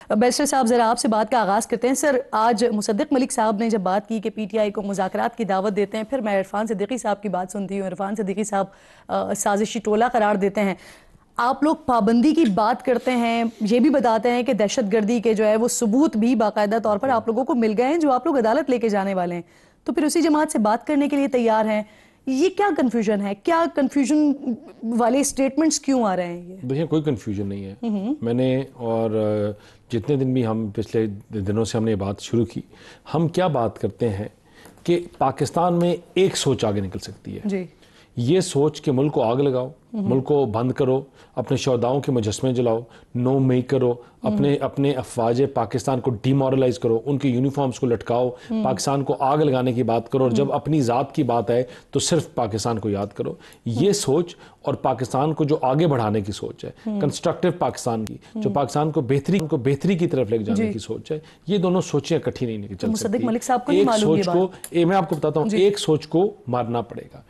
Barrister صاحب ذرا آپ سے بات کا آغاز کرتے ہیں. سر آج مصدق ملک صاحب نے جب بات کی کہ پی ٹی آئی کو مذاکرات کی دعوت دیتے ہیں, پھر میں عرفان صدیقی صاحب کی بات سنتی ہوں. عرفان صدیقی صاحب سازشی ٹولہ قرار دیتے ہیں. آپ لوگ پابندی کی بات کرتے ہیں, یہ بھی بتاتے ہیں کہ دہشت گردی کے جو ہے وہ ثبوت بھی باقاعدہ طور پر آپ لوگوں کو مل گئے ہیں جو آپ لوگ عدالت لے کے جانے والے ہیں, تو پھر اسی جماعت سے بات کرنے کے لیے تیار ہیں. یہ کیا کنفیوژن ہے؟ کیا کنفیوژن والے سٹیٹمنٹس کیوں آ رہے ہیں؟ یہ دیکھیں کوئی کنفیوژن نہیں ہے. میں نے اور جتنے دن بھی ہم پچھلے دنوں سے ہم نے یہ بات شروع کی, ہم کیا بات کرتے ہیں کہ پاکستان میں ایک سوچ آگے نکل سکتی ہے. جی, یہ سوچ کہ ملک کو آگ لگاؤ, ملک کو بند کرو, اپنے شہداؤں کے مجسمے جلاؤ, 9 مئی کرو, اپنے افواج پاکستان کو ڈی مورلائز کرو, ان کے یونیفارمز کو لٹکاؤ, پاکستان کو آگ لگانے کی بات کرو, اور جب اپنی ذات کی بات آئے تو صرف پاکستان کو یاد کرو. یہ سوچ اور پاکستان کو جو آگے بڑھانے کی سوچ ہے, کنسٹرکٹیو پاکستان کی, جو پاکستان کو بہتری کی طرف لے جانے کی سوچ ہے, یہ دونوں سوچیں اکٹھی نہیں چل سکتی. مصدق ملک صاحب کو نہیں معلوم یہ بات. میں آپ کو بتاتا ہوں, ایک سوچ کو مارنا پڑے گا.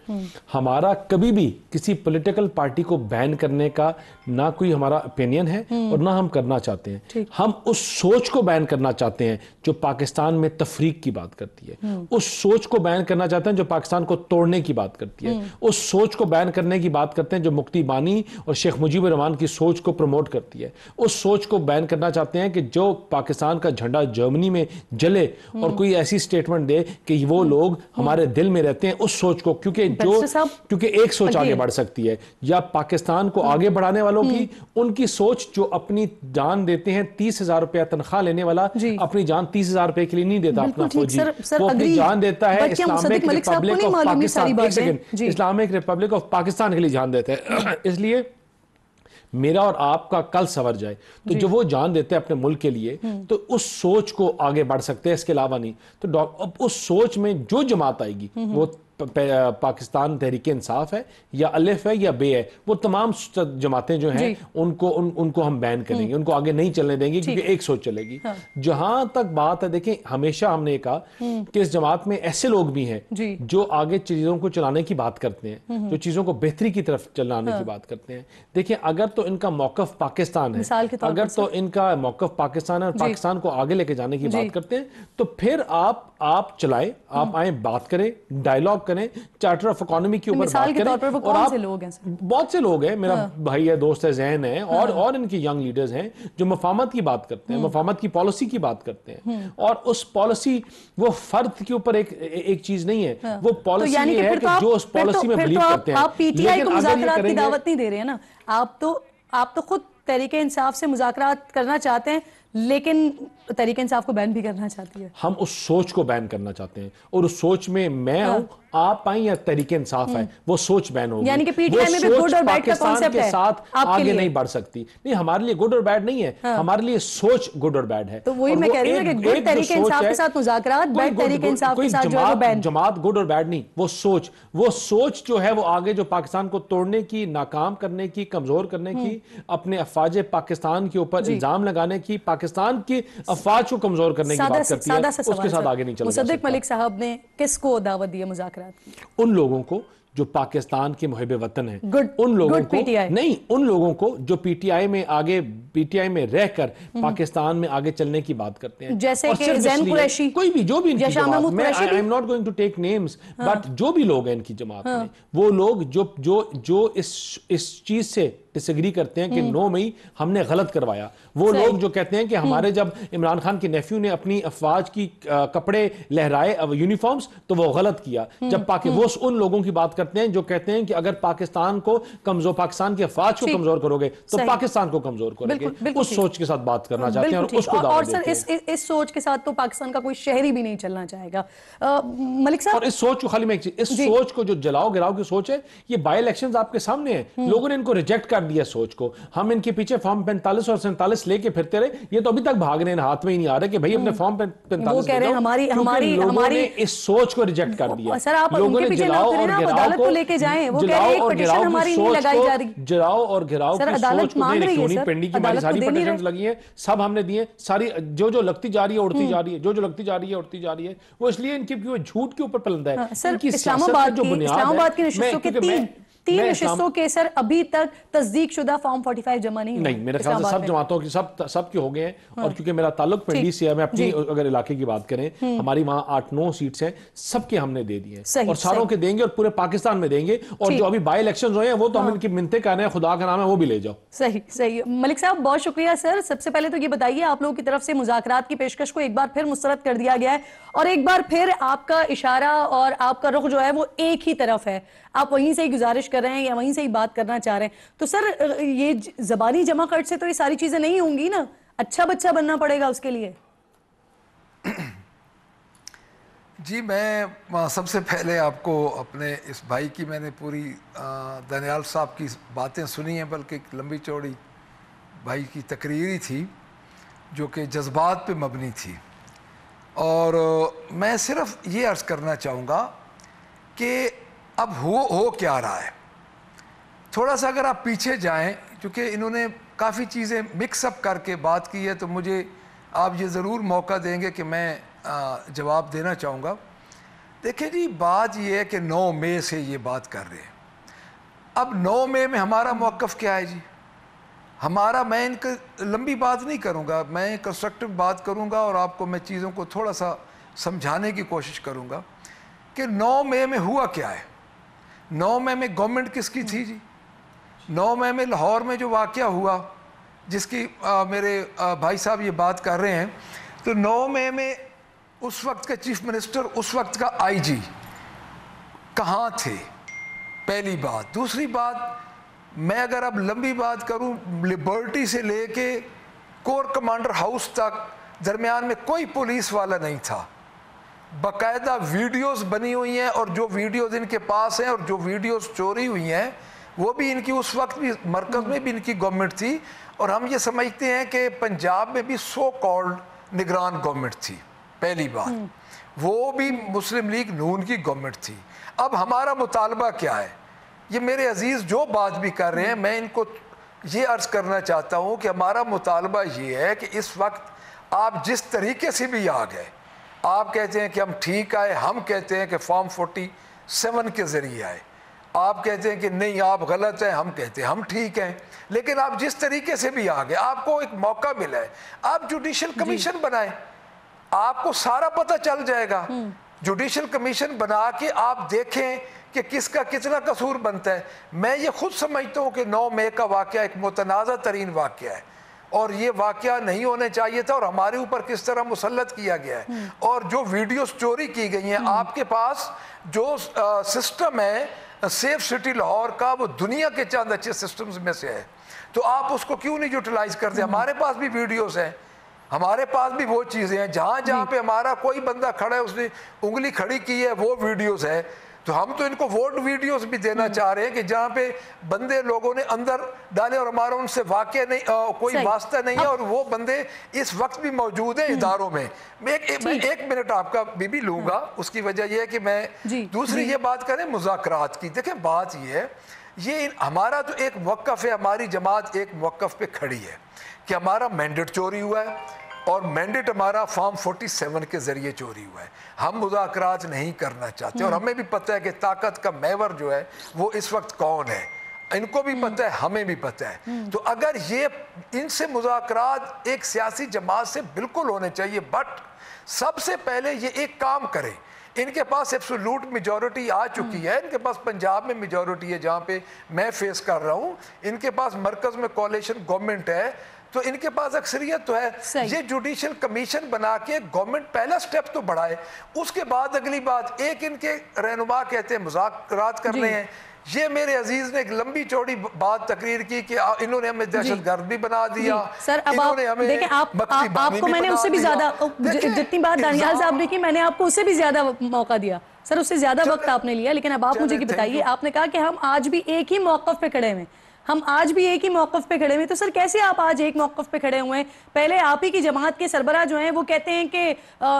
ہمارا کبھی بھی کسی پولیٹیکل پارٹی کو بین کرنے کا نہ کوئی ہمارا اپینین ہے اور نہ ہم کرنا چاہتے ہیں. ہم اس سوچ کو بین کرنا چاہتے ہیں جو پاکستان میں تفریق کی بات کرتی ہے, اس سوچ کو بین کرنا چاہتے ہیں جو پاکستان کو توڑنے کی بات کرتی ہے, اس سوچ کو بین کرنے کی بات کرتے ہیں جو مفتی بانی اور شیخ مجیب الرحمان کی سوچ کو پروموٹ کرتی ہے, اس سوچ کو بین کرنا چاہتے ہیں کہ جو پاکستان کا جھنڈا جرمنی میں جلے اور کوئی ایسی سٹیٹمنٹ دے کہ وہ لوگ ہمارے دل میں رہتے ہیں. اس سوچ کو کیونکہ ایک سوچ آگے بڑھ سکتی ہے, یا پاکستان کو آگے بڑھانے والوں کی ان کی سوچ جو اپنی جان دیتے ہیں, 30,000 روپیہ تنخواہ لینے والا اپنی جان 30,000 روپے کے لیے نہیں دیتا اپنا فوجی, وہ اپنی جان دیتا ہے Islamic republic of Pakistan, Islamic republic of Pakistan کے لیے جان دیتا ہے. اس لیے میرا اور آپ کا کل سور جائے تو جو وہ جان دیتے ہیں اپنے ملک کے لیے, تو اس سوچ کو آگے بڑھ سکتے ہیں, اس کے علاوہ نہیں. تو اس سوچ میں جو جماعت آئے گی, وہ پاکستان تحریک انصاف ہے یا الف ہے یا بے ہے, وہ تمام جماعتیں جو ہیں ان کو ہم بین کریں گے, ان کو آگے نہیں چلنے دیں گے, کیونکہ ایک سوچ چلے گی. جہاں تک بات ہے, دیکھیں ہمیشہ ہم نے کہا کہ اس جماعت میں ایسے لوگ بھی ہیں جو آگے چیزوں کو چلانے کی بات کرتے ہیں, جو چیزوں کو بہتری کی طرف چلانے کی بات کرتے ہیں. دیکھیں اگر تو ان کا موقف پاکستان ہے, اگر تو ان کا موقف پاکستان ہے اور پاکستان کو آگے لے کے جانے کی بات کرتے ہیں, تو پھر آپ چلائیں, آپ آئیں, بات کریں, ڈائیلاگ کریں, چارٹر آف اکانومی کے اوپر بات کریں. اور آپ بہت سے لوگ ہیں, میرا بھائی ہے, دوست ہے, ذہن ہے, اور ان کے ینگ لیڈرز ہیں جو مفاہمت کی بات کرتے ہیں, مفاہمت کی پالیسی کی بات کرتے ہیں. اور اس پالیسی وہ فرد کے اوپر ایک چیز نہیں ہے, وہ پالیسی یہ ہے کہ جو اس پالیسی میں بلیو کرتے ہیں. آپ پی ٹی آئی کو مذاکرات کی دعوت نہیں دے رہے ہیں نا, آپ تو خود تحریک انصاف سے مذاکرات کرنا چاہتے ہیں, لیکن تحریک انصاف کو بین بھی کرنا چاہتی ہے. ہم اس سوچ کو بین کرنا چاہتے ہیں, اور اس سوچ میں میں ہوں, آپ آئیں یا تحریک انصاف ہے, وہ سوچ بین ہوگی. یعنی کہ پی ٹی آئی میں بھی گڈ اور بیڈ کا کانسیپٹ ہے, کے ساتھ آگے نہیں بڑھ سکتی. نہیں, ہمارے لیے گڈ اور بیڈ نہیں ہے, ہمارے لیے سوچ گڈ اور بیڈ ہے. تو وہی میں کہہ رہی ہوں کہ گڈ تحریک انصاف کے ساتھ مذاکرات, بیڈ تحریک انصاف کے ساتھ جو ہے وہ بین. جماعت گڈ اور بیڈ نہیں, وہ سوچ جو ہے وہ آگے جو پاکستان کو توڑنے کی, ناکام کرنے کی, کمزور کرنے کی, اپنے افواج پاکستان کے اوپر الزام لگانے کی, پاکستان کی افواج کو کمزور کرنے کی بات کرتی ہے, اس کے ساتھ آگے نہیں چلا جا سکتا. مصدق ملک صاحب نے کس کو دعوت دی ہے مذاکرات کی؟ ان لوگوں کو جو پاکستان کے محب وطن ہیں, ان لوگوں کو نہیں, ان لوگوں کو جو پی ٹی آئی میں رہ کر پاکستان میں آگے چلنے کی بات کرتے ہیں, جیسے کہ زین قریشی, کوئی بھی جو بھی ان کی جماعت میں, I am not going to take names, but جو بھی لوگ ہیں ان کی جماعت میں, وہ لوگ جو اس چیز سے ڈس ایگری کرتے ہیں کہ 9 مئی ہم نے غلط کروایا, وہ لوگ جو کہتے ہیں کہ ہمارے جب عمران خان کے نیفیو نے اپنی افواج کی کپڑے لہرائے یونیفارمز تو وہ غلط کیا, جب وہ ان لوگوں کی بات کرتے ہیں جو کہتے ہیں کہ اگر پاکستان کی افواج کو کمزور کرو گے تو پاکستان کو کمزور کرو گے. اس سوچ کے ساتھ بات کرنا چاہتے ہیں, اور اس کو دعوت دیتے ہیں. اور اس سوچ کے ساتھ تو پاکستان کا کوئی شہری بھی نہیں چلنا چاہے گا. ملک صاحب, اور اس سوچ کو خالی میں ایک چیز, اس سوچ کو جو جلاؤ گراؤ کی سوچ ہے, یہ بائی الیکشنز آپ کے سامنے ہیں, لوگوں نے ان کو ریجیکٹ کر دیا سوچ کو. ہم ان کے پیچھے فارم 45 اور 47 لے کے پھرتے رہے, یہ تو ابھی تک بھاگ رہے ہیں, ہاتھ میں ہی نہیں آ رہے کہ بھئی اپنے فارم 45 وہ کہہ رہے ہیں لوگوں نے اس سوچ کو ریجیکٹ کر دیا. سر آپ ان کے پیچھے نہ پھریں نا, عدالت کو لے کے جائیں. وہ کہہ رہے ہیں ایک پٹیشن ہماری نہیں لگائی جا رہی. جلاؤ اور گراؤ کی سوچ کو نہیں رکھی ہونی, پنڈی کی ہماری ساری پٹیشنز لگی ہیں, سب ہم نے دیے, ساری جو لگتی جا رہی ہے اڑتی جا رہی ہے, جو لگتی جا رہی ہے اڑتی جا رہی ہے. وہ اس لیے ان کی جھوٹ کے اوپر پلندہ ہے. سر اسلام آباد کی نشستوں کے 3 نشستوں کے سر ابھی تک تصدیق شدہ فارم 45 جمع نہیں میرے خیال سے سب جماعتوں کی سب کے ہو گئے ہیں، اور کیونکہ میرا تعلق پنڈی سے ہے، میں اپنی اگر علاقے کی بات کریں، ہماری وہاں 8-9 سیٹس ہیں، سب کے ہم نے دے دیے ہیں، اور ساروں کے دیں گے، اور پورے پاکستان میں دیں گے، اور جو ابھی بائی الیکشنز ہوئے ہیں وہ تو ہم ان کی منتیں کر رہے ہیں، خدا کا نام ہے وہ بھی لے جاؤ۔ صحیح ملک صاحب، بہت شکریہ سر۔ سب سے پہلے تو یہ بتائیے، آپ لوگوں کی طرف سے مذاکرات کی پیشکش کو ایک بار پھر مسترد کر دیا گیا ہے، اور ایک بار پھر آپ کا اشارہ اور آپ کا رخ جو ہے وہ ایک ہی طرف ہے، آپ وہیں سے ہی گزارش کر رہے ہیں یا وہیں سے ہی بات کرنا چاہ رہے ہیں، تو سر یہ زبانی جمع خرچ سے تو یہ ساری چیزیں نہیں ہوں گی نا، اچھا بچہ بننا پڑے گا اس کے لیے؟ جی، میں سب سے پہلے آپ کو اپنے اس بھائی کی، میں نے پوری دانیال صاحب کی باتیں سنی ہیں، بلکہ ایک لمبی چوڑی بھائی کی تقریری تھی جو کہ جذبات پہ مبنی تھی، اور میں صرف یہ عرض کرنا چاہوں گا کہ اب ہو کیا رہا ہے۔ تھوڑا سا اگر آپ پیچھے جائیں، کیونکہ انہوں نے کافی چیزیں مکس اپ کر کے بات کی ہے، تو مجھے آپ یہ ضرور موقع دیں گے کہ میں جواب دینا چاہوں گا۔ دیکھیں جی، بات یہ ہے کہ 9 مئی سے یہ بات کر رہے ہیں۔ اب 9 مئی میں ہمارا موقف کیا ہے جی؟ ہمارا، میں ان کو لمبی بات نہیں کروں گا، میں کنسٹرکٹیو بات کروں گا، اور آپ کو میں چیزوں کو تھوڑا سا سمجھانے کی کوشش کروں گا کہ 9 مئی میں ہوا کیا ہے۔ 9 مئی میں گورنمنٹ کس کی تھی جی؟ 9 مئی میں لاہور میں جو واقعہ ہوا، جس کی میرے بھائی صاحب یہ بات کر رہے ہیں، تو 9 مئی میں اس وقت کا چیف منسٹر، اس وقت کا آئی جی کہاں تھے؟ پہلی بات۔ دوسری بات، میں اگر اب لمبی بات کروں، لبرٹی سے لے کے کور کمانڈر ہاؤس تک درمیان میں کوئی پولیس والا نہیں تھا، باقاعدہ ویڈیوز بنی ہوئی ہیں، اور جو ویڈیوز ان کے پاس ہیں اور جو ویڈیوز چوری ہوئی ہیں وہ بھی ان کی، اس وقت بھی مرکز میں بھی ان کی گورنمنٹ تھی، اور ہم یہ سمجھتے ہیں کہ پنجاب میں بھی سو کالڈ نگران گورنمنٹ تھی۔ پہلی بات، وہ بھی مسلم لیگ نون کی گورنمنٹ تھی۔ اب ہمارا مطالبہ کیا ہے؟ یہ میرے عزیز جو بات بھی کر رہے ہیں، میں ان کو یہ عرض کرنا چاہتا ہوں کہ ہمارا مطالبہ یہ ہے کہ اس وقت آپ جس طریقے سے بھی آ گئے، آپ کہتے ہیں کہ ہم ٹھیک آئے، ہم کہتے ہیں کہ فارم 47 کے ذریعے آئے، آپ کہتے ہیں کہ نہیں آپ غلط ہیں، ہم کہتے ہیں ہم ٹھیک ہیں، لیکن آپ جس طریقے سے بھی آ گئے، آپ کو ایک موقع ملا ہے، آپ جوڈیشل کمیشن بنائیں، آپ کو سارا پتہ چل جائے گا۔ جوڈیشل کمیشن بنا کے آپ دیکھیں کہ کس کا کتنا قصور بنتا ہے۔ میں یہ خود سمجھتا ہوں کہ 9 مئی کا واقعہ ایک متنازع ترین واقعہ ہے، اور یہ واقعہ نہیں ہونے چاہیے تھا، اور ہمارے اوپر کس طرح مسلط کیا گیا ہے، اور جو ویڈیوز چوری کی گئی ہیں، آپ کے پاس جو سسٹم ہے سیف سٹی لاہور کا، وہ دنیا کے چند اچھے سسٹمز میں سے ہے، تو آپ اس کو کیوں نہیں یوٹیلائز کرتے؟ ہمارے پاس بھی ویڈیوز ہیں، ہمارے پاس بھی وہ چیزیں ہیں، جہاں پہ ہمارا کوئی بندہ کھڑا ہے، اس نے انگلی کھڑی کی ہے، وہ ویڈیوز ہے، تو ہم تو ان کو ووٹ ویڈیوز بھی دینا چاہ رہے ہیں کہ جہاں پہ بندے لوگوں نے اندر ڈالے اور ہمارا ان سے واقع نہیں، کوئی واسطہ نہیں ہے، اور وہ بندے اس وقت بھی موجود ہیں اداروں میں۔ میں ایک منٹ آپ کا بھی لوں گا، اس کی وجہ یہ ہے کہ میں دوسری یہ بات کریں مذاکرات کی۔ دیکھیں بات یہ ہے، یہ ہمارا تو ایک موقف ہے، ہماری جماعت ایک موقف پہ کھڑی ہے کہ ہمارا مینڈیٹ چوری ہوا ہے، اور مینڈیٹ ہمارا فارم 47 کے ذریعے چوری ہوا ہے۔ ہم مذاکرات نہیں کرنا چاہتے، اور ہمیں بھی پتہ ہے کہ طاقت کا محور جو ہے وہ اس وقت کون ہے، ان کو بھی پتہ ہے، ہمیں بھی پتہ ہے۔ تو اگر یہ ان سے مذاکرات ایک سیاسی جماعت سے بالکل ہونے چاہیے، بٹ سب سے پہلے یہ ایک کام کرے، ان کے پاس ایبسولوٹ میجورٹی آ چکی ہے، ان کے پاس پنجاب میں میجورٹی ہے جہاں پہ میں فیس کر رہا ہوں، ان کے پاس مرکز میں کولیشن گورنمنٹ ہے، تو ان کے پاس اکثریت تو ہے۔ یہ جوڈیشل کمیشن بنا کے گورنمنٹ پہلا سٹیپ تو بڑھائے، اس کے بعد اگلی بات، ایک ان کے رہنما کہتے ہیں مذاکرات کرنے ہیں، یہ میرے عزیز نے ایک لمبی چوڑی بات تقریر کی کہ انہوں نے ہمیں دہشت گرد بھی بنا دیا، سر اب آپ دیکھیں، آپ کو میں نے اس سے بھی زیادہ، جتنی بات دانیال صاحب نے کی، میں نے آپ کو اس سے بھی زیادہ موقع دیا سر، اس سے زیادہ وقت آپ نے لیا، لیکن اب آپ مجھے بتائیے، آپ نے کہا کہ ہم آج بھی ایک ہی موقف پہ کھڑے ہیں، ہم آج بھی ایک ہی موقف پہ کھڑے ہوئے، تو سر کیسے آپ آج ایک موقف پہ کھڑے ہوئے ہیں؟ پہلے آپ ہی کی جماعت کے سربراہ جو ہیں وہ کہتے ہیں کہ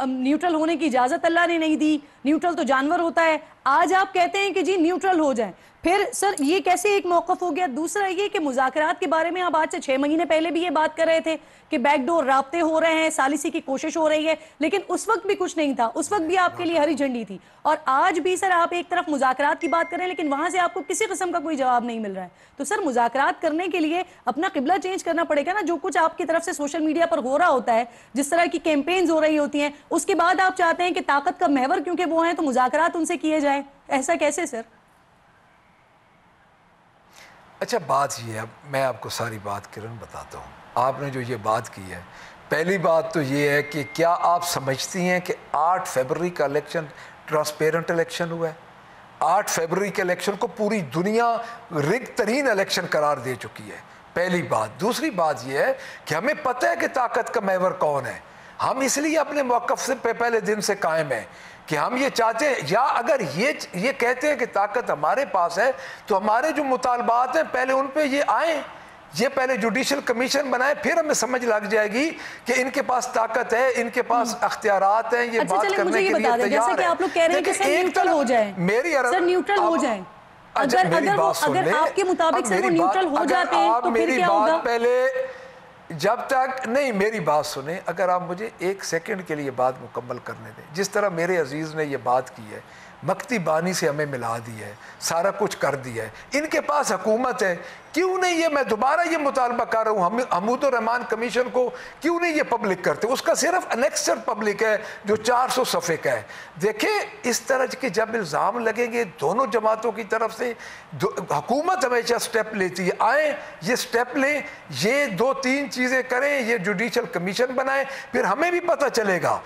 نیوٹرل ہونے کی اجازت اللہ نے نہیں دی، نیوٹرل تو جانور ہوتا ہے، آج آپ کہتے ہیں کہ جی نیوٹرل ہو جائیں. پھر سر یہ کیسے ایک موقف ہو گیا؟ دوسرا یہ کہ مذاکرات کے بارے میں آپ آج سے 6 مہینے پہلے بھی یہ بات کر رہے تھے کہ بیک ڈور رابطے ہو رہے ہیں, ثالثی کی کوشش ہو رہی ہے, لیکن اس وقت بھی کچھ نہیں تھا, اس وقت بھی آپ کے لیے ہری جھنڈی تھی. اور آج بھی سر آپ ایک طرف مذاکرات کی بات کر رہے ہیں لیکن وہاں سے آپ کو کسی قسم کا کوئی جواب نہیں مل رہا ہے. تو سر مذاکرات کرنے کے لیے اپنا قبلہ چینج کرنا پڑے گا نا. جو کچھ آپ کی طرف سے سوشل میڈیا پر ہو رہا ہوتا ہے, جس طرح کی کیمپینز ہو رہی ہوتی ہیں, اس کے بعد آپ چاہتے ہیں کہ طاقت کا محور کیونکہ وہ ہیں تو مذاکرات ان سے کیے جائیں. ایسا کیسے سر؟ اچھا بات یہ ہے, میں آپ کو ساری بات کرن بتاتا ہوں. آپ نے جو یہ بات کی ہے, پہلی بات تو یہ ہے کہ کیا آپ سمجھتی ہیں کہ 8 فیبروری کا الیکشن ٹرانسپیرنٹ الیکشن ہوا ہے؟ 8 فیبروری کے الیکشن کو پوری دنیا رگ ترین الیکشن قرار دے چکی ہے, پہلی بات. دوسری بات یہ ہے کہ ہمیں پتہ ہے کہ طاقت کا محور کون ہے. ہم اس لیے اپنے موقف سے پہلے دن سے قائم ہیں کہ ہم یہ چاہتے ہیں, یا اگر یہ کہتے ہیں کہ طاقت ہمارے پاس ہے تو ہمارے جو مطالبات ہیں پہلے ان پہ یہ آئیں, یہ پہلے جوڈیشل کمیشن بنائے, پھر ہمیں سمجھ لگ جائے گی کہ ان کے پاس طاقت ہے, ان کے پاس اختیارات ہیں, یہ بات کرنے کے لیے تیار ہے. جیسا کہ آپ لوگ کہہ رہے ہیں کہ سر نیوٹرل ہو جائیں, سر نیوٹرل ہو جائیں. اگر آپ کے مطابق سر وہ نیوٹرل ہو جاتے ہیں تو پھر کیا ہوگا؟ پہلے جب تک نہیں, میری بات سنیں, اگر آپ مجھے 1 سیکنڈ کے لیے بات مکمل کرنے دیں. جس طرح میرے عزیز نے یہ بات کی ہے, مکتی بانی سے ہمیں ملا دی ہے, سارا کچھ کر دیا ہے, ان کے پاس حکومت ہے, کیوں نہیں یہ, میں دوبارہ یہ مطالبہ کر رہا ہوں, حمود الرحمان کمیشن کو کیوں نہیں یہ پبلک کرتے؟ اس کا صرف انیکسڈ پبلک ہے جو 400 صفحے کا ہے. دیکھیں اس طرح کے جب الزام لگیں گے دونوں جماعتوں کی طرف سے, حکومت ہمیشہ سٹیپ لیتی ہے, آئیں یہ سٹیپ لیں, یہ 2-3 چیزیں کریں, یہ جوڈیشل کمیشن بنائیں, پھر ہمیں بھی پتہ چلے گا.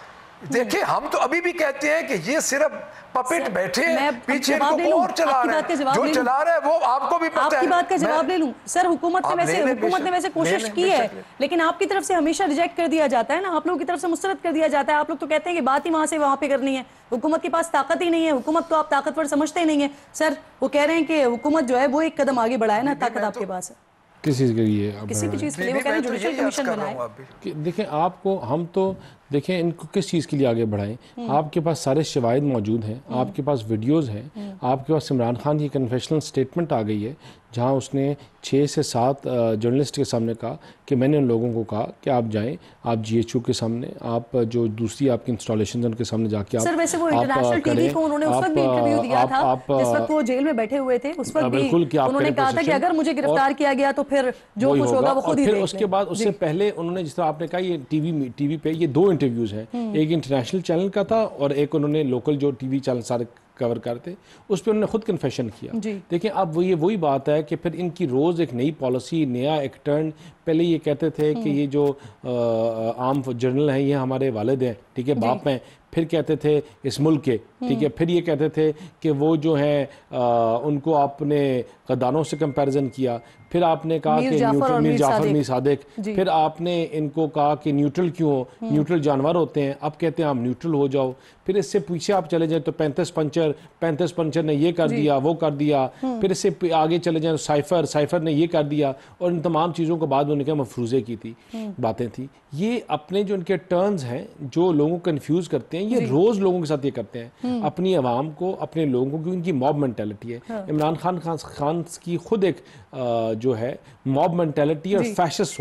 دیکھیں ہم تو ابھی بھی کہتے ہیں کہ یہ صرف پپٹ بیٹھے ہیں, پیچھے ان کو اور چلا رہے ہیں, جو چلا رہے ہیں وہ آپ کو بھی پتہ ہے. آپ کی بات کا جواب لے لوں سر. حکومت نے ویسے کوشش کی ہے لیکن آپ کی طرف سے ہمیشہ ریجیکٹ کر دیا جاتا ہے نا, آپ لوگوں کی طرف سے مسترد کر دیا جاتا ہے. آپ لوگ تو کہتے ہیں کہ بات ہی وہاں سے وہاں پہ کرنی ہے, حکومت کے پاس طاقت ہی نہیں ہے, حکومت کو آپ طاقتور سمجھتے ہی نہیں ہیں. سر وہ کہہ رہے ہیں کہ حکومت جو ہے وہ ایک قدم آگے بڑھائے نا, طاقت آپ کے پاس ہے. کس چیز کے لیے؟ کسی بھی چیز کے لیے وہ کہہ رہے ہیں جوڈیشل کمیشن بنائے. دیکھیں آپ کو, ہم تو دیکھیں ان کو کس چیز کے لیے آگے بڑھائیں. آپ کے پاس سارے شواہد موجود ہیں, آپ کے پاس ویڈیوز ہیں, آپ کے پاس عمران خان کی کنفیشنل سٹیٹمنٹ آ گئی ہے جہاں اس نے 6 سے 7 جرنلسٹ کے سامنے کہا کہ میں نے ان لوگوں کو کہا کہ آپ جائیں, آپ GHO کے سامنے, آپ جو دوسری آپ کی انسٹالیشنز ان کے سامنے جا کے آپ سر ویسے وہ انٹرنیشنل ٹی وی کو انہوں نے اس وقت بھی انٹرویو دیا تھا جس وقت وہ جیل میں بیٹھے ہوئے تھے, اس وقت بھی انہوں نے کہا تھا کہ اگر مجھے گرفتار کیا گیا تو پھر جو کچھ ہوگا وہ خود ہی دیکھ لیں. پھر اس کے بعد اس سے پہلے انہوں نے, جس طرح آپ نے کہا, یہ ٹی وی پہ یہ 2 انٹرویوز ہیں, ایک انٹرنیشنل چینل کا تھا اور ایک انہوں نے لوکل جو ٹی وی چینل سارے کور کرتے, اس پہ انہوں نے خود کنفیشن کیا. دیکھیں اب وہ یہ وہی بات ہے کہ پھر ان کی روز ایک نئی پالیسی, نیا ایک ٹرن. پہلے یہ کہتے تھے کہ یہ جو عام جرنل ہیں یہ ہمارے والد ہیں, ٹھیک ہے, باپ ہیں. پھر کہتے تھے اس ملک کے, ٹھیک ہے. پھر یہ کہتے تھے کہ وہ جو ہیں ان کو آپ نے غداروں سے کمپیریزن کیا. پھر آپ نے کہا کہ میر جعفر میر صادق. پھر آپ نے ان کو کہا کہ نیوٹرل کیوں ہو, نیوٹرل جانور ہوتے ہیں. اب کہتے ہیں آپ نیوٹرل ہو جاؤ. پھر اس سے پیچھے آپ چلے جائیں تو 35 پنچر نے یہ کر دیا, وہ کر دیا. پھر اس سے آگے چلے جائیں تو سائفر نے یہ کر دیا, اور ان تمام چیزوں کو بعد میں نے کہا مفروضے کی تھی باتیں تھی. یہ اپنے جو ان کے ٹرنز ہیں جو لوگوں کو کنفیوز کرتے ہیں, یہ روز لوگوں کے ساتھ یہ کرتے ہیں, اپنی عوام کو, اپنے لوگوں کو, ان کی موب مینٹیلٹی ہے. عمران خان کی خود ایک جو ہے موب مینٹیلٹی اور فیشسٹ